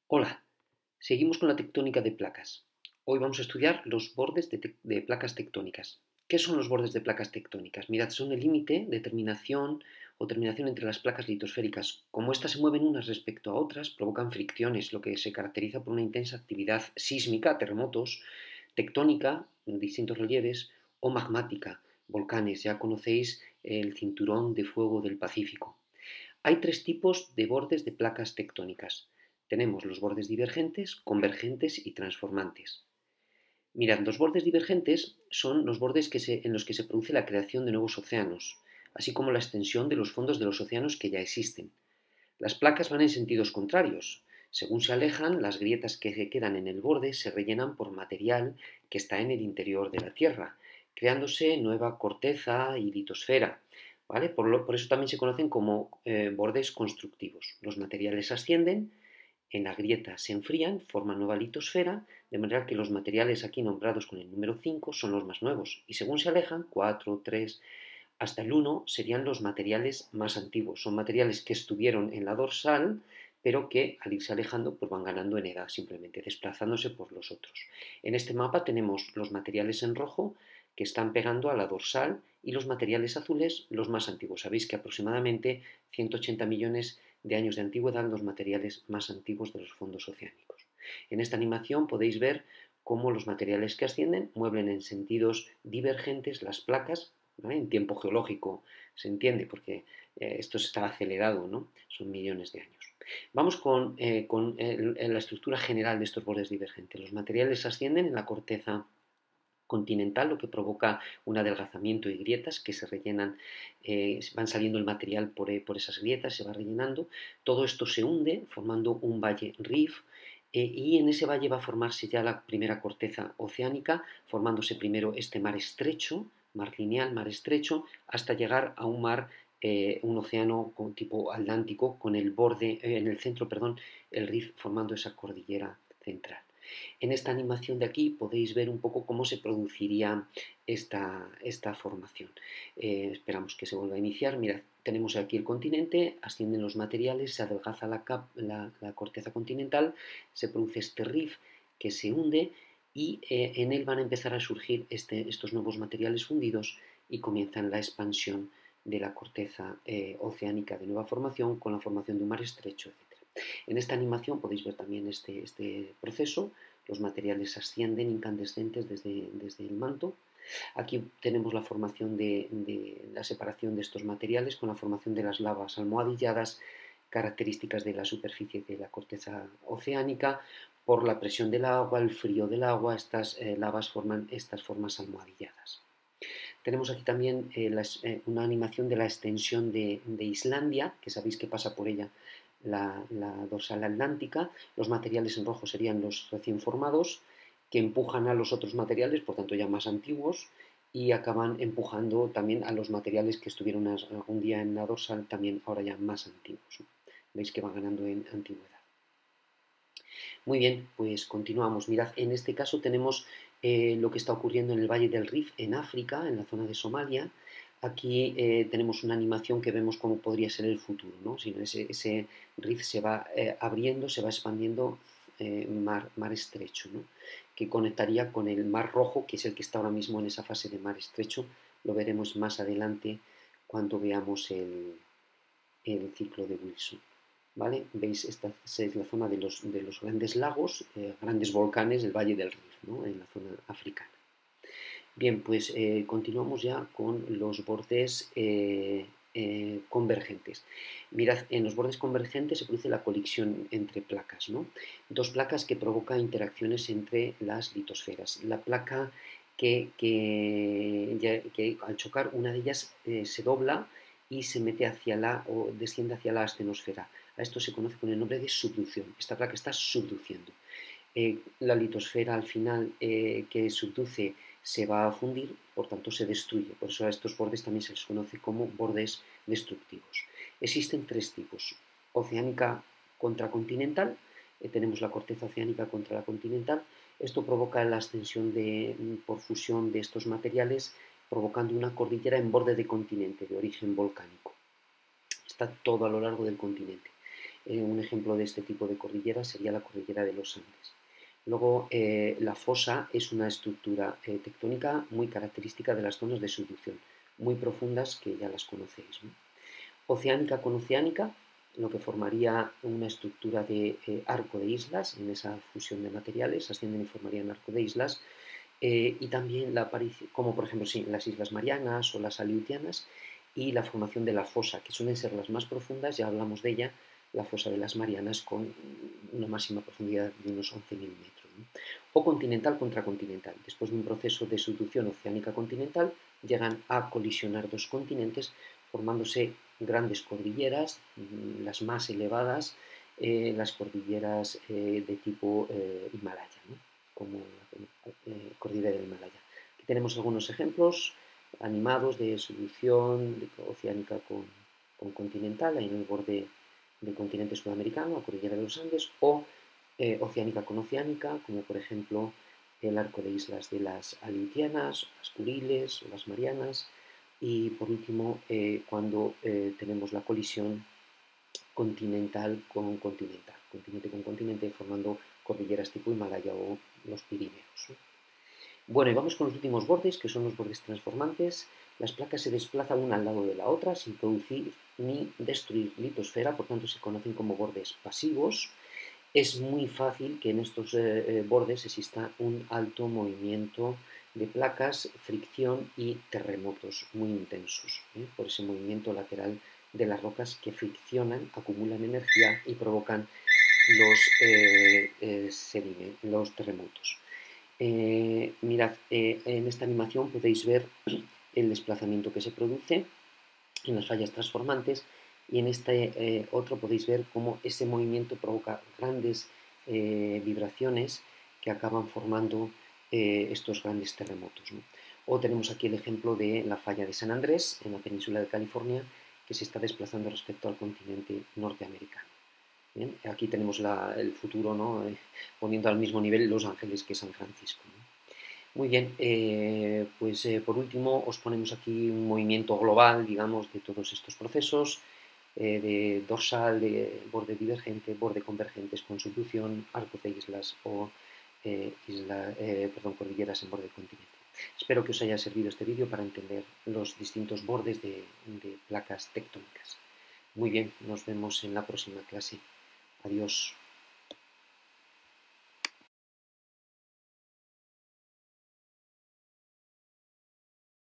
Hola, seguimos con la tectónica de placas. Hoy vamos a estudiar los bordes de placas tectónicas. ¿Qué son los bordes de placas tectónicas? Mirad, son el límite de terminación o terminación entre las placas litosféricas. Como éstas se mueven unas respecto a otras, provocan fricciones, lo que se caracteriza por una intensa actividad sísmica, terremotos, tectónica, en distintos relieves, o magmática, volcanes. Ya conocéis el cinturón de fuego del Pacífico. Hay tres tipos de bordes de placas tectónicas. Tenemos los bordes divergentes, convergentes y transformantes. Mirad, los bordes divergentes son los bordes en los que se produce la creación de nuevos océanos, así como la extensión de los fondos de los océanos que ya existen. Las placas van en sentidos contrarios. Según se alejan, las grietas que se quedan en el borde se rellenan por material que está en el interior de la Tierra, creándose nueva corteza y litosfera. ¿Vale? Por eso también se conocen como bordes constructivos. Los materiales ascienden, en la grieta se enfrían, forman nueva litosfera, de manera que los materiales aquí nombrados con el número 5 son los más nuevos. Y según se alejan, 4, 3, hasta el 1 serían los materiales más antiguos. Son materiales que estuvieron en la dorsal, pero que al irse alejando pues van ganando en edad, simplemente desplazándose por los otros. En este mapa tenemos los materiales en rojo que están pegando a la dorsal y los materiales azules los más antiguos. Sabéis que aproximadamente 180 millones de años de antigüedad los materiales más antiguos de los fondos oceánicos. En esta animación podéis ver cómo los materiales que ascienden mueven en sentidos divergentes las placas, ¿vale? En tiempo geológico se entiende porque esto está acelerado, ¿no? Son millones de años. Vamos con la estructura general de estos bordes divergentes. Los materiales ascienden en la corteza continental, lo que provoca un adelgazamiento y grietas que se rellenan, van saliendo el material por esas grietas, se va rellenando. Todo esto se hunde formando un valle rift, y en ese valle va a formarse ya la primera corteza oceánica, formándose primero este mar estrecho, mar lineal, mar estrecho, hasta llegar a un mar, un océano tipo Atlántico, con el borde, en el centro, perdón, el rift formando esa cordillera central. En esta animación de aquí podéis ver un poco cómo se produciría esta formación. Esperamos que se vuelva a iniciar. Mirad, tenemos aquí el continente, ascienden los materiales, se adelgaza la corteza continental, se produce este rift que se hunde y en él van a empezar a surgir estos nuevos materiales fundidos y comienzan la expansión de la corteza oceánica de nueva formación con la formación de un mar estrecho, etc. En esta animación podéis ver también este proceso. Los materiales ascienden incandescentes desde el manto. Aquí tenemos la formación de la separación de estos materiales con la formación de las lavas almohadilladas, características de la superficie de la corteza oceánica. Por la presión del agua, el frío del agua, estas lavas forman estas formas almohadilladas. Tenemos aquí también una animación de la extensión de Islandia, que sabéis que pasa por ella la dorsal atlántica. Los materiales en rojo serían los recién formados, que empujan a los otros materiales, por tanto ya más antiguos, y acaban empujando también a los materiales que estuvieron algún día en la dorsal, también ahora ya más antiguos. Veis que va ganando en antigüedad. Muy bien, pues continuamos. Mirad, en este caso tenemos lo que está ocurriendo en el Valle del Rif, en África, en la zona de Somalia. Aquí tenemos una animación que vemos cómo podría ser el futuro, ¿no? Si ese Rif se va abriendo, se va expandiendo, mar estrecho, ¿no? Que conectaría con el Mar Rojo, que es el que está ahora mismo en esa fase de mar estrecho. Lo veremos más adelante cuando veamos el ciclo de Wilson. ¿Vale? Veis, esta es la zona de los grandes lagos, grandes volcanes del Valle del Rif, ¿no? En la zona africana. Bien, pues continuamos ya con los bordes convergentes. Mirad, en los bordes convergentes se produce la colisión entre placas, ¿no? Dos placas que provocan interacciones entre las litosferas. La placa que al chocar una de ellas se dobla y se mete o desciende hacia la astenosfera. A esto se conoce con el nombre de subducción. Esta placa está subduciendo. La litosfera al final que subduce se va a fundir, por tanto se destruye. Por eso a estos bordes también se les conoce como bordes destructivos. Existen tres tipos: oceánica contracontinental, tenemos la corteza oceánica contra la continental. Esto provoca la ascensión por fusión de estos materiales, provocando una cordillera en borde de continente de origen volcánico. Está todo a lo largo del continente. Un ejemplo de este tipo de cordillera sería la cordillera de los Andes. Luego, la fosa es una estructura tectónica muy característica de las zonas de subducción, muy profundas que ya las conocéis, ¿no? Oceánica con oceánica, lo que formaría una estructura de arco de islas, en esa fusión de materiales, ascienden y formarían arco de islas, y también la aparición, como por ejemplo sí, las Islas Marianas o las Aleutianas, y la formación de la fosa, que suelen ser las más profundas, ya hablamos de ella, la fosa de las Marianas con una máxima profundidad de unos 11.000 metros, ¿no? O continental contra continental. Después de un proceso de subducción oceánica continental, llegan a colisionar dos continentes, formándose grandes cordilleras, las más elevadas, las cordilleras de tipo Himalaya, ¿no? Como la cordillera del Himalaya. Aquí tenemos algunos ejemplos animados de subducción oceánica con continental, en el borde del continente sudamericano, la cordillera de los Andes, o oceánica con oceánica, como por ejemplo el arco de islas de las Aleutianas, las Kuriles o las Marianas, y por último cuando tenemos la colisión continental con continental, continente con continente, formando cordilleras tipo Himalaya o los Pirineos, ¿no? Bueno, y vamos con los últimos bordes, que son los bordes transformantes. Las placas se desplazan una al lado de la otra sin producir ni destruir litosfera, por tanto se conocen como bordes pasivos. Es muy fácil que en estos bordes exista un alto movimiento de placas, fricción y terremotos muy intensos, por ese movimiento lateral de las rocas que friccionan, acumulan energía y provocan los terremotos. Mirad, en esta animación podéis ver el desplazamiento que se produce en las fallas transformantes, y en este otro podéis ver cómo ese movimiento provoca grandes vibraciones que acaban formando estos grandes terremotos, ¿no? O tenemos aquí el ejemplo de la falla de San Andrés en la península de California, que se está desplazando respecto al continente norteamericano. Bien, aquí tenemos el futuro, ¿no? Poniendo al mismo nivel Los Ángeles que San Francisco, ¿no? Muy bien, pues por último os ponemos aquí un movimiento global, digamos, de todos estos procesos, de dorsal, de borde divergente, borde convergentes con subducción, arco de islas o cordilleras en borde continente. Espero que os haya servido este vídeo para entender los distintos bordes de placas tectónicas. Muy bien, nos vemos en la próxima clase. Adiós.